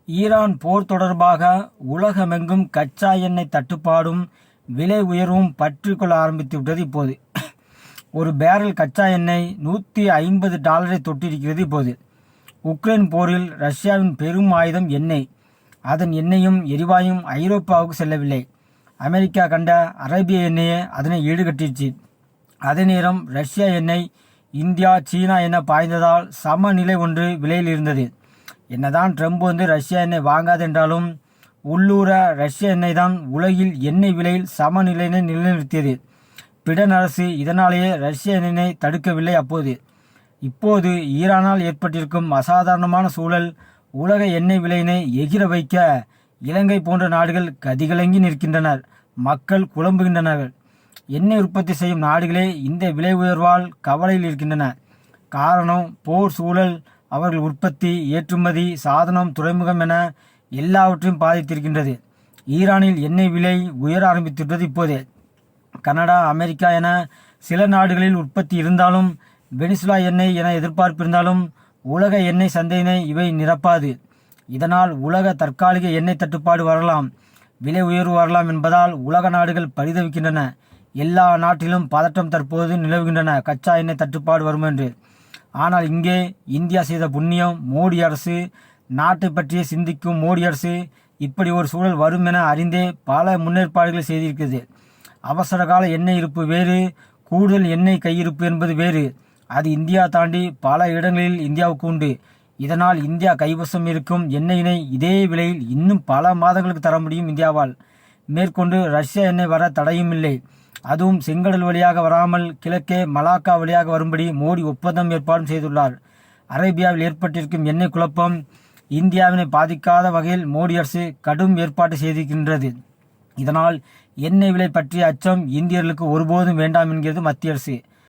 Iran போர் தொடர்பாக உலகமெங்கும் கச்சா எண்ணெய் தட்டுப்பாடும் விலை உயர்வும் பற்றி கொள்ள ஆரம்பித்துவிட்டது. இப்போது ஒரு பேரல் கச்சா எண்ணெய் $150 தொட்டிருக்கிறது. இப்போது உக்ரைன் போரில் ரஷ்யாவின் பெரும் ஆயுதம் எண்ணெய். அதன் எண்ணெயும் எரிவாயும் ஐரோப்பாவுக்கு செல்லவில்லை. அமெரிக்கா கண்ட அரேபிய எண்ணெயை அதனை ஈடுகட்டிடுச்சு. அதே நேரம் ரஷ்யா எண்ணெய் இந்தியா சீனா என பாய்ந்ததால் சமநிலை ஒன்று விலையில் இருந்தது. என்னதான் ட்ரம்ப் ரஷ்யா எண்ணெய் வாங்காது என்றாலும் உள்ளூர ரஷ்ய எண்ணெய் தான் உலகில் எண்ணெய் விலையில் சமநிலையினை நிலைநிறுத்தியது. பிடன் அரசு இதனாலேயே ரஷ்ய எண்ணெயை தடுக்கவில்லை. இப்போது ஈரானால் ஏற்பட்டிருக்கும் அசாதாரணமான சூழல் உலக எண்ணெய் விலையினை எகிர வைக்க இலங்கை போன்ற நாடுகள் கதிகலங்கி நிற்கின்றனர். மக்கள் குழம்புகின்றனர். எண்ணெய் உற்பத்தி செய்யும் நாடுகளே இந்த விலை உயர்வால் கவலையில் இருக்கின்றன. காரணம், போர் சூழல் அவர்கள் உற்பத்தி, ஏற்றுமதி, சாதனம், துறைமுகம் என எல்லாவற்றையும் பாதித்திருக்கின்றது. ஈரானில் எண்ணெய் விலை உயர ஆரம்பித்துள்ளது. இப்போதே கனடா, அமெரிக்கா என சில நாடுகளில் உற்பத்தி இருந்தாலும், வெனிசுலா எண்ணெய் என எதிர்பார்ப்பு இருந்தாலும் உலக எண்ணெய் சந்தையினை இவை நிரப்பாது. இதனால் உலக தற்காலிக எண்ணெய் தட்டுப்பாடு வரலாம், விலை உயர்வு வரலாம் என்பதால் உலக நாடுகள் பரிதவிக்கின்றன. எல்லா நாட்டிலும் பதட்டம் தற்போது நிலவுகின்றன, கச்சா எண்ணெய் தட்டுப்பாடு வரும் என்று. ஆனால் இங்கே இந்தியா செய்த புண்ணியம். மோடி அரசு, நாட்டை பற்றிய சிந்திக்கும் மோடி அரசு இப்படி ஒரு சூழல் வரும் என அறிந்தே பல முன்னேற்பாடுகளை செய்திருக்கிறது. அவசர கால எண்ணெய் இருப்பு வேறு, கூடுதல் எண்ணெய் கையிருப்பு என்பது வேறு. அது இந்தியா தாண்டி பல இடங்களில் இந்தியாவுக்கு உண்டு. இதனால் இந்தியா கைவசம் இருக்கும் எண்ணெயினை இதே விலையில் இன்னும் பல மாதங்களுக்கு தர முடியும் இந்தியாவால். மேற்கொண்டு ரஷ்யா எண்ணெய் வர தடையும் இல்லை. அதுவும் செங்கடல் வழியாக வராமல் கிழக்கே மலாக்கா வழியாக வரும்படி மோடி ஒப்பந்தம் ஏற்பாடும் செய்துள்ளார். அரேபியாவில் ஏற்பட்டிருக்கும் எண்ணெய் குழப்பம் இந்தியாவினை பாதிக்காத வகையில் மோடி அரசு கடும் ஏற்பாடு செய்திருக்கின்றது. இதனால் எண்ணெய் விலை பற்றிய அச்சம் இந்தியர்களுக்கு ஒருபோதும் வேண்டாம் என்கிறது மத்திய அரசு.